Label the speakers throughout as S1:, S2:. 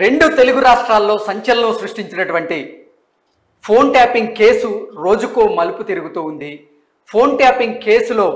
S1: రెండు తెలుగు రాష్ట్రాల్లో సంచలనం సృష్టించినటువంటి ఫోన్ ట్యాపింగ్ కేసు రోజుకో మలుపు తిరుగుతూ ఉంది. ఫోన్ ట్యాపింగ్ కేసులో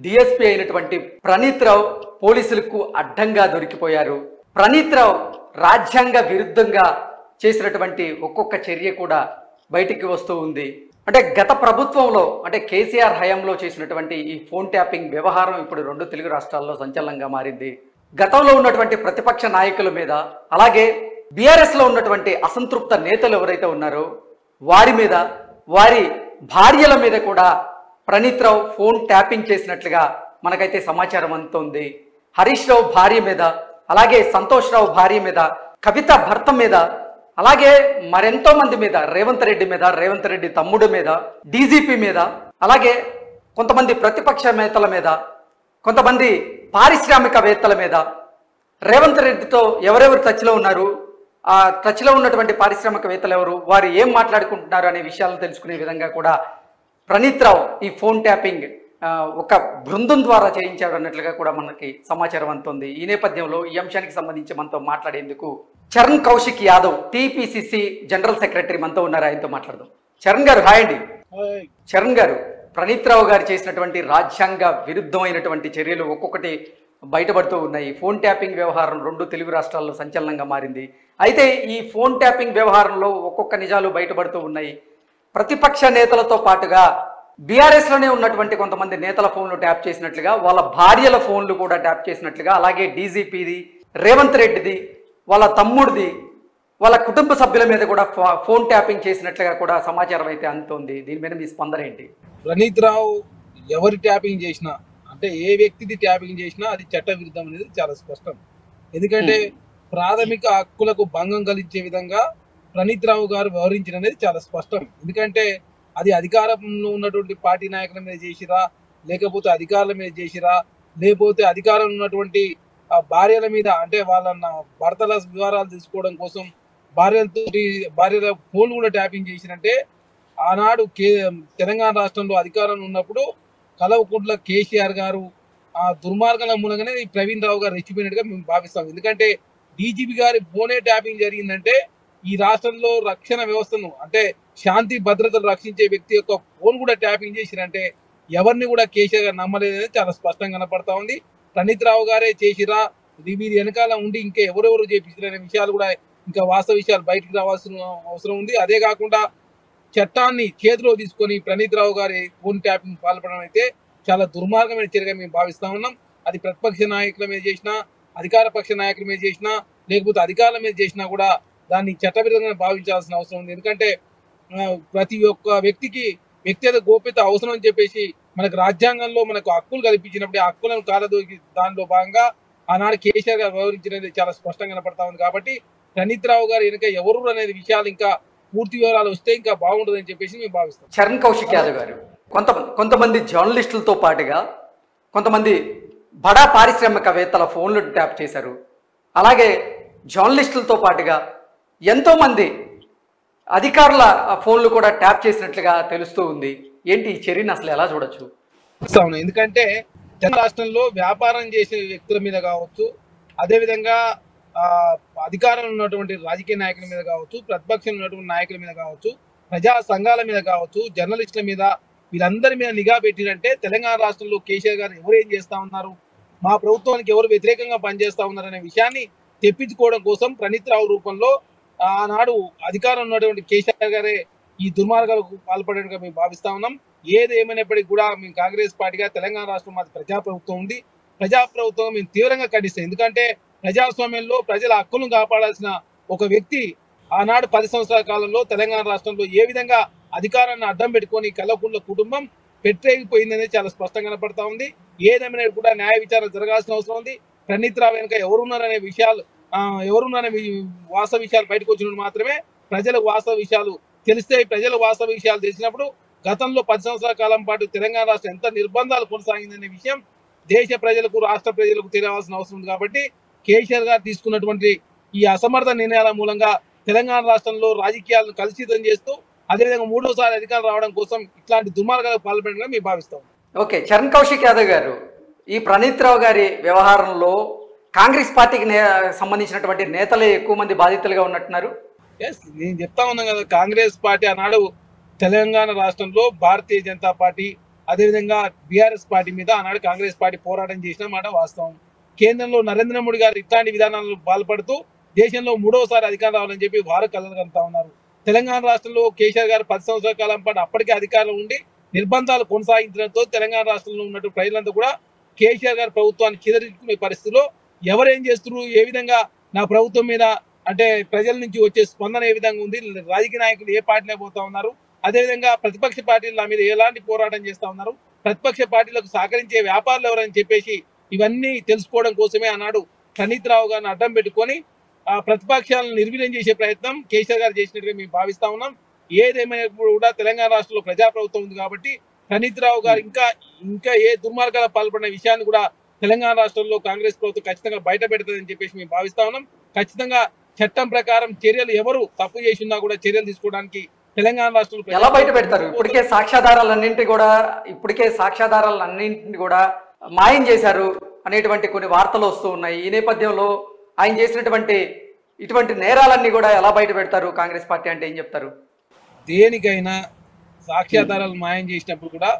S1: డిఎస్పీ అయినటువంటి ప్రణీత్ రావు పోలీసులకు అడ్డంగా దొరికిపోయారు. ప్రణీత్ రావు రాజ్యాంగ విరుద్ధంగా చేసినటువంటి ఒక్కొక్క చర్య కూడా బయటికి వస్తూ ఉంది. అంటే గత ప్రభుత్వంలో అంటే కేసీఆర్ హయాంలో చేసినటువంటి ఈ ఫోన్ ట్యాపింగ్ వ్యవహారం ఇప్పుడు రెండు తెలుగు రాష్ట్రాల్లో సంచలనంగా మారింది. గతంలో ఉన్నటువంటి ప్రతిపక్ష నాయకుల మీద, అలాగే బీఆర్ఎస్లో ఉన్నటువంటి అసంతృప్త నేతలు ఎవరైతే ఉన్నారో వారి మీద, వారి భార్యల మీద కూడా ప్రణీత్ రావు ఫోన్ ట్యాపింగ్ చేసినట్లుగా మనకైతే సమాచారం అందుతోంది. హరీష్ రావు భార్య మీద, అలాగే సంతోష్ రావు భార్య మీద, కవిత భర్త మీద, అలాగే మరెంతో మంది మీద, రేవంత్ రెడ్డి మీద, రేవంత్ రెడ్డి తమ్ముడు మీద, డీజీపీ మీద, అలాగే కొంతమంది ప్రతిపక్ష నేతల మీద, కొంతమంది పారిశ్రామికవేత్తల మీద, రేవంత్ రెడ్డితో ఎవరెవరు టచ్లో ఉన్నారు, ఆ టచ్లో ఉన్నటువంటి పారిశ్రామికవేత్తలు ఎవరు, వారు ఏం మాట్లాడుకుంటున్నారు అనే విషయాలను తెలుసుకునే విధంగా కూడా ప్రణీత్ రావు ఈ ఫోన్ ట్యాపింగ్ ఒక బృందం ద్వారా చేయించారు అన్నట్లుగా కూడా మనకి సమాచారం అందుతుంది. ఈ నేపథ్యంలో ఈ అంశానికి సంబంధించి మనతో మాట్లాడేందుకు Charan Kaushik Yadav TPCC general secretary మనతో ఉన్నారు. ఆయనతో మాట్లాడదాం. చరణ్ గారు హాయ్ అండి. చరణ్ గారు, ప్రణీత్ రావు గారు చేసినటువంటి రాజ్యాంగ విరుద్ధమైనటువంటి చర్యలు ఒక్కొక్కటి బయటపడుతూ ఉన్నాయి. ఫోన్ ట్యాపింగ్ వ్యవహారం రెండు తెలుగు రాష్ట్రాల్లో సంచలనంగా మారింది. అయితే ఈ ఫోన్ ట్యాపింగ్ వ్యవహారంలో ఒక్కొక్క నిజాలు బయటపడుతూ ఉన్నాయి. ప్రతిపక్ష నేతలతో పాటుగా బీఆర్ఎస్లోనే ఉన్నటువంటి కొంతమంది నేతల ఫోన్లు ట్యాప్ చేసినట్లుగా, వాళ్ళ భార్యల ఫోన్లు కూడా ట్యాప్ చేసినట్లుగా, అలాగే డీజీపీది, రేవంత్ రెడ్డిది, వాళ్ళ తమ్ముడిది, వాళ్ళ కుటుంబ సభ్యుల మీద కూడా ఫోన్ ట్యాపింగ్ చేసినట్లుగా కూడా సమాచారం అయితే అందుతోంది. దీని మీద మీ స్పందన ఏంటి?
S2: ప్రణీత్ రావు ఎవరి ట్యాపింగ్ చేసినా, అంటే ఏ వ్యక్తిది ట్యాపింగ్ చేసినా అది చట్ట విరుద్ధం అనేది చాలా స్పష్టం. ఎందుకంటే ప్రాథమిక హక్కులకు భంగం కలిగించే విధంగా ప్రణీత్ రావు గారు వ్యవహరించిన అనేది చాలా స్పష్టం. ఎందుకంటే అది అధికారంలో ఉన్నటువంటి పార్టీ నాయకుల మీద చేసిరా, లేకపోతే అధికారుల మీద చేసిరా, లేకపోతే అధికారంలో ఉన్నటువంటి భార్యల మీద, అంటే వాళ్ళ భర్తల వివరాలు తీసుకోవడం కోసం భార్యల ఫోన్ కూడా ట్యాపింగ్ చేసినంటే, ఆనాడు తెలంగాణ రాష్ట్రంలో అధికారంలో ఉన్నప్పుడు కల్వకుంట్ల కేసీఆర్ గారు ఆ దుర్మార్గాల మూలంగానే ఈ ప్రవీణ్ రావు గారు రెచ్చిపోయినట్టుగా మేము భావిస్తాం. ఎందుకంటే డీజీపీ గారి ఫోనే ట్యాపింగ్ జరిగిందంటే ఈ రాష్ట్రంలో రక్షణ వ్యవస్థను, అంటే శాంతి భద్రతలు రక్షించే వ్యక్తి యొక్క ఫోన్ కూడా ట్యాపింగ్ చేసిరంటే ఎవరిని కూడా కేసీఆర్ గారు నమ్మలేదని చాలా స్పష్టంగా కనపడతా ఉంది. ప్రణీత్ రావు గారే చేసిరా, వీరి వెనకాల ఉండి ఇంకా ఎవరెవరు చేపించారనే విషయాలు కూడా, ఇంకా వాస్తవ విషయాలు బయటకు రావాల్సిన అవసరం ఉంది. అదే కాకుండా చట్టాన్ని చేతిలో తీసుకొని ప్రణీత్ రావు గారి ఫోన్ ట్యాపింగ్ పాల్పడడం అయితే చాలా దుర్మార్గమైన చర్యగా మేము భావిస్తా ఉన్నాం. అది ప్రతిపక్ష నాయకుల మీద చేసినా, అధికార పక్ష నాయకుల మీద చేసినా, లేకపోతే అధికారుల మీద చేసినా కూడా దాన్ని చట్టవిరుద్ధంగా భావించాల్సిన అవసరం ఉంది. ఎందుకంటే ప్రతి ఒక్క వ్యక్తికి వ్యక్తిగత గోప్యత అవసరం అని చెప్పేసి మనకు రాజ్యాంగంలో మనకు హక్కులు కల్పించినప్పుడు ఆ హక్కులను కాలదోకి దానిలో భాగంగా ఆనాడు కేసీఆర్ గారు వ్యవహరించినది చాలా స్పష్టంగా కనపడతా ఉంది. కాబట్టి ప్రణీత్ రావు గారు వెనుక ఎవరు అనేది విషయాలు ఇంకా పూర్తి వివరాలు వస్తే ఇంకా బాగుంటుందని చెప్పేసి మేము భావిస్తాం.
S1: చరణ్ కౌశిక్ యాదవ్ గారు, కొంతమంది జర్నలిస్టులతో పాటుగా కొంతమంది బడా పారిశ్రామికవేత్తల ఫోన్లు ట్యాప్ చేశారు. అలాగే జర్నలిస్టులతో పాటుగా ఎంతోమంది అధికారుల ఫోన్లు కూడా ట్యాప్ చేసినట్లుగా తెలుస్తూ ఉంది. ఏంటి ఈ చర్యను అసలు ఎలా చూడొచ్చు?
S2: ఎందుకంటే తెలంగాణ రాష్ట్రంలో వ్యాపారం చేసే వ్యక్తుల మీద కావచ్చు, అదేవిధంగా అధికారంలో ఉన్నటువంటి రాజకీయ నాయకుల మీద కావచ్చు, ప్రతిపక్షంలో ఉన్నటువంటి నాయకుల మీద కావచ్చు, ప్రజా సంఘాల మీద కావచ్చు, జర్నలిస్టుల మీద, వీళ్ళందరి మీద నిఘా పెట్టినంటే తెలంగాణ రాష్ట్రంలో కేసీఆర్ గారు ఎవరు ఏం చేస్తా ఉన్నారు, మా ప్రభుత్వానికి ఎవరు వ్యతిరేకంగా పనిచేస్తా ఉన్నారు అనే విషయాన్ని తెప్పించుకోవడం కోసం ప్రణీత్ రావు రూపంలో ఆనాడు అధికారం ఉన్నటువంటి కేసీఆర్ గారే ఈ దుర్మార్గాలకు పాల్పడేట్టుగా మేము భావిస్తా ఉన్నాం. ఏది ఏమైనప్పటికీ కూడా మేము కాంగ్రెస్ పార్టీగా తెలంగాణ రాష్ట్రం మాది ప్రజాప్రభుత్వం ఉంది. ప్రజాప్రభుత్వం మేము తీవ్రంగా ఖండిస్తాం. ఎందుకంటే ప్రజాస్వామ్యంలో ప్రజల హక్కులను కాపాడాల్సిన ఒక వ్యక్తి ఆనాడు 10 సంవత్సరాల కాలంలో తెలంగాణ రాష్ట్రంలో ఏ విధంగా అధికారాన్ని అడ్డం పెట్టుకొని కల్వకుంట్ల కుటుంబం పెట్టేగిపోయిందనేది చాలా స్పష్టంగా కనపడతా ఉంది. ఏదేమైనా కూడా న్యాయ విచారణ జరగాల్సిన అవసరం ఉంది. ప్రణీత్ రావు వెనుక ఎవరున్నారనే విషయాలు, ఎవరున్నారనే వాస్తవ విషయాలు బయటకు వచ్చినప్పుడు మాత్రమే ప్రజలకు వాస్తవ విషయాలు తెలిస్తే, ప్రజల వాస్తవ విషయాలు తెలిసినప్పుడు గతంలో 10 సంవత్సరాల కాలం పాటు తెలంగాణ రాష్ట్రం ఎంత నిర్బంధాలు కొనసాగిందనే విషయం దేశ ప్రజలకు, రాష్ట్ర ప్రజలకు తెలియాల్సిన అవసరం ఉంది. కాబట్టి కేసీఆర్ గారు తీసుకున్నటువంటి ఈ అసమర్థ నిర్ణయాల మూలంగా తెలంగాణ రాష్ట్రంలో రాజకీయాలను కలుషితం చేస్తూ, అదేవిధంగా మూడోసారి అధికారం రావడం కోసం ఇట్లాంటి దుర్మార్గాలకు పాల్పడడం మేము భావిస్తాం.
S1: ఓకే, చరణ్ కౌశిక్ యాదవ్ గారు, ఈ ప్రణీత్ రావు గారి వ్యవహారంలో కాంగ్రెస్ పార్టీకి సంబంధించినటువంటి నేతలే ఎక్కువ మంది బాధితులుగా ఉన్నట్టున్నారు.
S2: ఎస్, నేను చెప్తా ఉన్నాను కదా, కాంగ్రెస్ పార్టీ ఆనాడు తెలంగాణ రాష్ట్రంలో భారతీయ జనతా పార్టీ అదేవిధంగా బీఆర్ఎస్ పార్టీ మీద ఆనాడు కాంగ్రెస్ పార్టీ పోరాటం చేసిన మాట వాస్తవం. కేంద్రంలో నరేంద్ర మోడీ గారు ఇట్లాంటి విధానాలను పాల్పడుతూ దేశంలో మూడవసారి అధికారం రావాలని చెప్పి వారు కలలు కంటా ఉన్నారు. తెలంగాణ రాష్ట్రంలో కేసీఆర్ గారు 10 సంవత్సరాల కాలం పాటు అప్పటికే అధికారంలో ఉండి నిర్బంధాలు కొనసాగించడంతో తెలంగాణ రాష్ట్రంలో ఉన్నట్టు ప్రజలంతా కూడా కేసీఆర్ గారి ప్రభుత్వాన్ని చిదరించుకునే పరిస్థితిలో ఎవరేం చేస్తున్నారు, ఏ విధంగా నా ప్రభుత్వం మీద అంటే ప్రజల నుంచి వచ్చే స్పందన ఏ విధంగా ఉంది, రాజకీయ నాయకులు ఏ పార్టీలో పోతా ఉన్నారు, అదేవిధంగా ప్రతిపక్ష పార్టీలు నా మీద ఎలాంటి పోరాటం చేస్తా ఉన్నారు, ప్రతిపక్ష పార్టీలకు సహకరించే వ్యాపారులు ఎవరని చెప్పేసి ఇవన్నీ తెలుసుకోవడం కోసమే ఆనాడు ప్రణీత్ రావు గారిని అడ్డం పెట్టుకొని ఆ ప్రతిపక్షాలను నిర్వీర్యం చేసే ప్రయత్నం కేసీఆర్ గారు చేసినట్టుగా మేము భావిస్తా ఉన్నాం. ఏదేమైనప్పుడు కూడా తెలంగాణ రాష్ట్రంలో ప్రజాప్రభుత్వం ఉంది కాబట్టి ప్రణీత్ రావు గారు ఇంకా ఏ దుర్మార్గాల పాల్పడిన విషయాన్ని కూడా తెలంగాణ రాష్ట్రంలో కాంగ్రెస్ ప్రభుత్వం ఖచ్చితంగా బయట పెడతాదని చెప్పేసి మేము భావిస్తా ఉన్నాం. ఖచ్చితంగా చట్టం ప్రకారం చర్యలు ఎవరు తప్పు చేసినా కూడా చర్యలు తీసుకోవడానికి తెలంగాణ రాష్ట్రంలో
S1: ఎలా బయట పెడతారు? ఇప్పటికే సాక్ష్యాధారాలన్నింటినీ కూడా మాయం చేశారు అనేటువంటి కొన్ని వార్తలు వస్తూ ఉన్నాయి. ఈ నేపథ్యంలో ఆయన చేసినటువంటి ఇటువంటి నేరాలన్నీ కూడా ఎలా బయట పెడతారు కాంగ్రెస్ పార్టీ అంటే ఏం చెప్తారు?
S2: దేనికైనా సాక్ష్యాధారాలు మాయం చేసినప్పుడు కూడా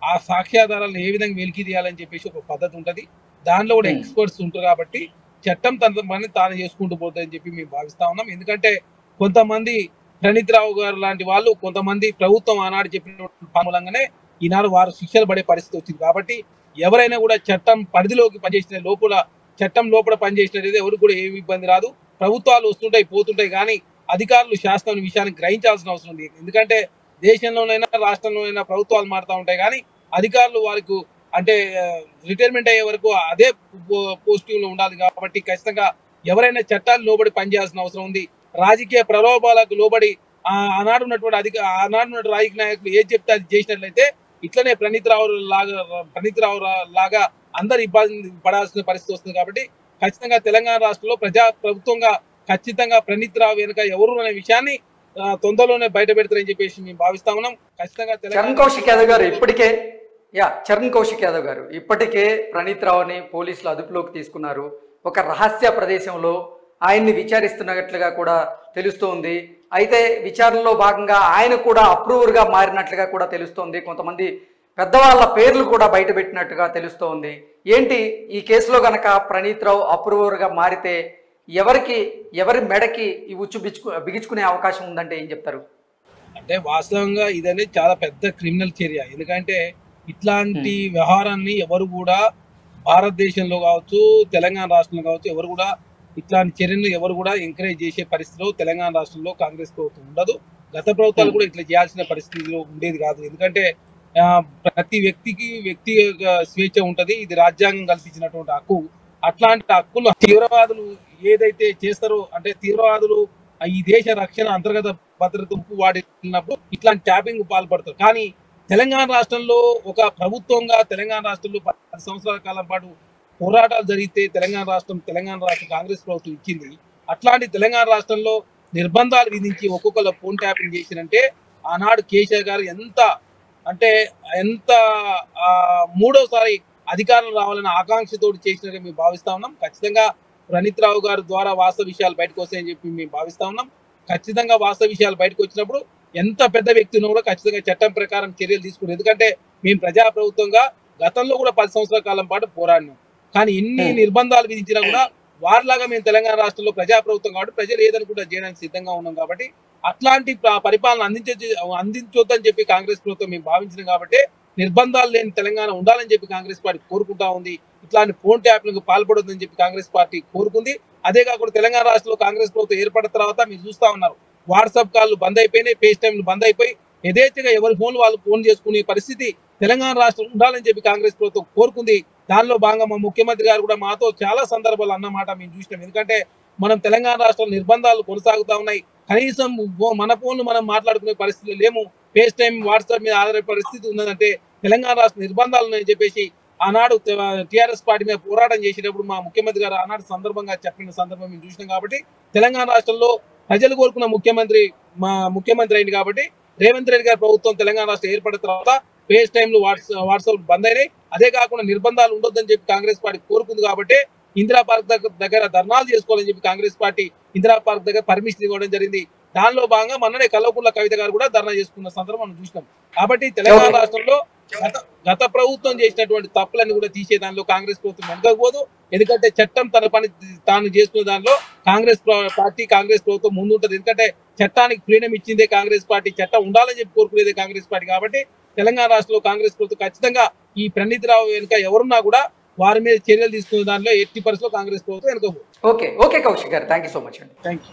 S2: ఆ సాక్ష్యాధారాలను ఏ విధంగా వెలికి తీయాలని చెప్పేసి ఒక పద్ధతి ఉంటుంది. దానిలో కూడా ఎక్స్పర్ట్స్ ఉంటారు కాబట్టి చట్టం తన పని తాను చేసుకుంటూ పోతుందని చెప్పి మేము భావిస్తా ఉన్నాం. ఎందుకంటే కొంతమంది ప్రణీత్ రావు గారు లాంటి వాళ్ళు కొంతమంది ప్రభుత్వం ఆనాడు చెప్పిన మూలంగానే ఈనాడు వారు శిక్షలు పడే పరిస్థితి వచ్చింది. కాబట్టి ఎవరైనా కూడా చట్టం పరిధిలోకి పనిచేసిన చట్టం లోపల పనిచేసినట్లయితే ఎవరికి కూడా ఏమి ఇబ్బంది రాదు. ప్రభుత్వాలు వస్తుంటాయి పోతుంటాయి కానీ అధికారులు శాస్త్రం విషయాన్ని గ్రహించాల్సిన అవసరం ఉంది. ఎందుకంటే దేశంలోనైనా రాష్ట్రంలోనైనా ప్రభుత్వాలు మారుతూ ఉంటాయి కానీ అధికారులు వారికి అంటే రిటైర్మెంట్ అయ్యే వరకు అదే పోస్టింగ్ లో ఉండాలి. కాబట్టి ఖచ్చితంగా ఎవరైనా చట్టాలు లోబడి పనిచేయాల్సిన అవసరం ఉంది. రాజకీయ ప్రలోభాలకు లోబడి ఆనాడు ఉన్నటువంటి రాజకీయ నాయకులు ఏది చెప్తే అది చేసినట్లయితే ఇట్లనే ప్రణీత్ రావు లాగా అందరు ఇబ్బంది పడాల్సిన పరిస్థితి వస్తుంది. కాబట్టి ఖచ్చితంగా తెలంగాణ రాష్ట్రంలో ప్రభుత్వంగా ఖచ్చితంగా ప్రణీత్ రావు వెనుక ఎవరు అనే విషయాన్ని తొందరలోనే బయట పెడతారని చెప్పేసి మేము భావిస్తా ఉన్నాం. ఖచ్చితంగా
S1: చరణ్ కౌశిక్ యాదవ్ గారు ఇప్పటికే ప్రణీత్ రావుని పోలీసులు అదుపులోకి తీసుకున్నారు. ఒక రహస్య ప్రదేశంలో ఆయన్ని విచారిస్తున్నట్లుగా కూడా తెలుస్తోంది. అయితే విచారణలో భాగంగా ఆయన కూడా అప్రూవర్గా మారినట్లుగా కూడా తెలుస్తోంది. కొంతమంది పెద్దవాళ్ళ పేర్లు కూడా బయట పెట్టినట్టుగా తెలుస్తోంది. ఏంటి ఈ కేసులో గనక ప్రణీత్ రావు అప్రూవర్గా మారితే ఎవరి మెడకి ఈ ఉచ్చు బిగించుకునే అవకాశం ఉందంటే ఏం చెప్తారు?
S2: అంటే వాస్తవంగా ఇదనేది చాలా పెద్ద క్రిమినల్ చర్య. ఎందుకంటే ఇట్లాంటి వ్యవహారాన్ని ఎవరు కూడా భారతదేశంలో కావచ్చు తెలంగాణ రాష్ట్రంలో కావచ్చు ఎవరు కూడా ఇట్లాంటి చర్యలు ఎవరు కూడా ఎంకరేజ్ చేసే పరిస్థితిలో తెలంగాణ రాష్ట్రంలో కాంగ్రెస్ ప్రభుత్వం ఉండదు. గత ప్రభుత్వాలు కూడా ఇట్లా చేయాల్సిన పరిస్థితిలో ఉండేది కాదు. ఎందుకంటే ప్రతి వ్యక్తి స్వేచ్ఛ ఉంటది. ఇది రాజ్యాంగం కల్పించినటువంటి హక్కు. అట్లాంటి హక్కులు తీవ్రవాదులు ఏదైతే చేస్తారో అంటే తీవ్రవాదులు ఈ దేశ రక్షణ అంతర్గత భద్రత వాడినప్పుడు ఇట్లాంటి ట్యాపింగ్ పాల్పడతారు. కానీ తెలంగాణ రాష్ట్రంలో ఒక ప్రభుత్వంగా తెలంగాణ రాష్ట్రంలో 10 సంవత్సరాల కాలం పాటు పోరాటాలు జరిగితే తెలంగాణ రాష్ట్రం కాంగ్రెస్ ప్రభుత్వం ఇచ్చింది. అట్లాంటి తెలంగాణ రాష్ట్రంలో నిర్బంధాలు విధించి ఒక్కొక్కరు ఫోన్ ట్యాపింగ్ చేసినంటే ఆనాడు కేసీఆర్ గారు ఎంత మూడోసారి అధికారం రావాలన్న ఆకాంక్షతో చేసినట్టు మేము భావిస్తా ఉన్నాం. ఖచ్చితంగా ప్రణీత్ రావు గారి ద్వారా వాస్తవ విషయాలు బయటకు వస్తాయని చెప్పి మేము భావిస్తా ఉన్నాం. ఖచ్చితంగా వాస్తవ విషయాలు బయటకు వచ్చినప్పుడు ఎంత పెద్ద వ్యక్తి ఉన్నా కూడా ఖచ్చితంగా చట్టం ప్రకారం చర్యలు తీసుకుంటాం. ఎందుకంటే మేము ప్రజాప్రభుత్వంగా గతంలో కూడా 10 సంవత్సరాల కాలం పాటు పోరాడినాం. కానీ ఎన్ని నిర్బంధాలు విధించినా కూడా వారిలాగా మేము తెలంగాణ రాష్ట్రంలో ప్రజాప్రభుత్వం కాబట్టి ప్రజలు ఏదనుకుంటా చేయడానికి సిద్ధంగా ఉన్నాం. కాబట్టి అట్లాంటి పరిపాలన అందించొద్దని చెప్పి కాంగ్రెస్ ప్రభుత్వం మేము భావించినాం. కాబట్టి నిర్బంధాలు లేని తెలంగాణ ఉండాలని చెప్పి కాంగ్రెస్ పార్టీ కోరుకుంటా ఉంది. ఇట్లాంటి ఫోన్ ట్యాపింగ్ పాల్పడొద్దని చెప్పి కాంగ్రెస్ పార్టీ కోరుకుంది. అదే కాకుండా తెలంగాణ రాష్ట్రంలో కాంగ్రెస్ ప్రభుత్వం ఏర్పడిన తర్వాత మీరు చూస్తా ఉన్నారు, వాట్సాప్ కాల్లు బంద్ అయిపోయినాయి, ఫేస్ టైంలు బంద్ అయిపోయి యథేచ్ఛగా ఎవరి ఫోన్లు వాళ్ళు ఫోన్ చేసుకునే పరిస్థితి తెలంగాణ రాష్ట్రం ఉండాలని చెప్పి కాంగ్రెస్ ప్రభుత్వం కోరుకుంది. దానిలో భాగంగా మా ముఖ్యమంత్రి గారు కూడా మాతో చాలా సందర్భాలు అన్నమాట మేము చూసినాం. ఎందుకంటే మనం తెలంగాణ రాష్ట్రంలో నిర్బంధాలు కొనసాగుతా ఉన్నాయి. కనీసం మన ఫోన్లు మనం మాట్లాడుకునే పరిస్థితులు లేము. ఫేస్ టైం వాట్సాప్ మీద ఆధారపడే పరిస్థితి ఉన్నదంటే తెలంగాణ రాష్ట్ర నిర్బంధాలు ఉన్నాయని చెప్పేసి ఆనాడు టీఆర్ఎస్ పార్టీ మీద పోరాటం చేసేటప్పుడు మా ముఖ్యమంత్రి గారు ఆనాడు సందర్భంగా చెప్పిన సందర్భం మేము చూసినాం. కాబట్టి తెలంగాణ రాష్ట్రంలో ప్రజలు కోరుకున్న మా ముఖ్యమంత్రి అయింది. కాబట్టి రేవంత్ రెడ్డి గారి ప్రభుత్వం తెలంగాణ రాష్ట్రం ఏర్పడిన తర్వాత ఫేస్ టైంలు వాట్సాప్ బంద్ అయినాయి. అదే కాకుండా నిర్బంధాలు ఉండొద్దని చెప్పి కాంగ్రెస్ పార్టీ కోరుకుంది. కాబట్టి ఇందిరా పార్క్ దగ్గర ధర్నాలు చేసుకోవాలని చెప్పి కాంగ్రెస్ పార్టీ ఇందిరా పార్క్ దగ్గర పర్మిషన్ ఇవ్వడం జరిగింది. దానిలో భాగంగా మొన్ననే కల్వకుంట్ల కవిత గారు కూడా ధర్నా చేసుకున్న సందర్భం మనం చూసినాం. కాబట్టి తెలంగాణ రాష్ట్రంలో గత ప్రభుత్వం చేసినటువంటి తప్పులన్నీ కూడా తీసే దానిలో కాంగ్రెస్ ప్రభుత్వం వెనకపోదు. ఎందుకంటే చట్టం తన పని తాను చేస్తున్న దానిలో కాంగ్రెస్ పార్టీ కాంగ్రెస్ ప్రభుత్వం ముందుంటది. ఎందుకంటే చట్టానికి ఫ్రీడమ్ ఇచ్చిందే కాంగ్రెస్ పార్టీ, చట్టం ఉండాలని చెప్పి కోరుకునేదే కాంగ్రెస్ పార్టీ. కాబట్టి తెలంగాణ రాష్ట్రంలో కాంగ్రెస్ ప్రభుత్వం ఖచ్చితంగా ఈ ప్రణీత్ రావు వెనుక ఎవరున్నా కూడా వారి మీద చర్యలు తీసుకునే దానిలో ఎట్టి పరిస్థితుల్లో కాంగ్రెస్ ప్రభుత్వం వెనుకపోదు.
S1: ఓకే కౌశిక్ గారు, థ్యాంక్ యూ సో మచ్ అండి.
S2: Thank you.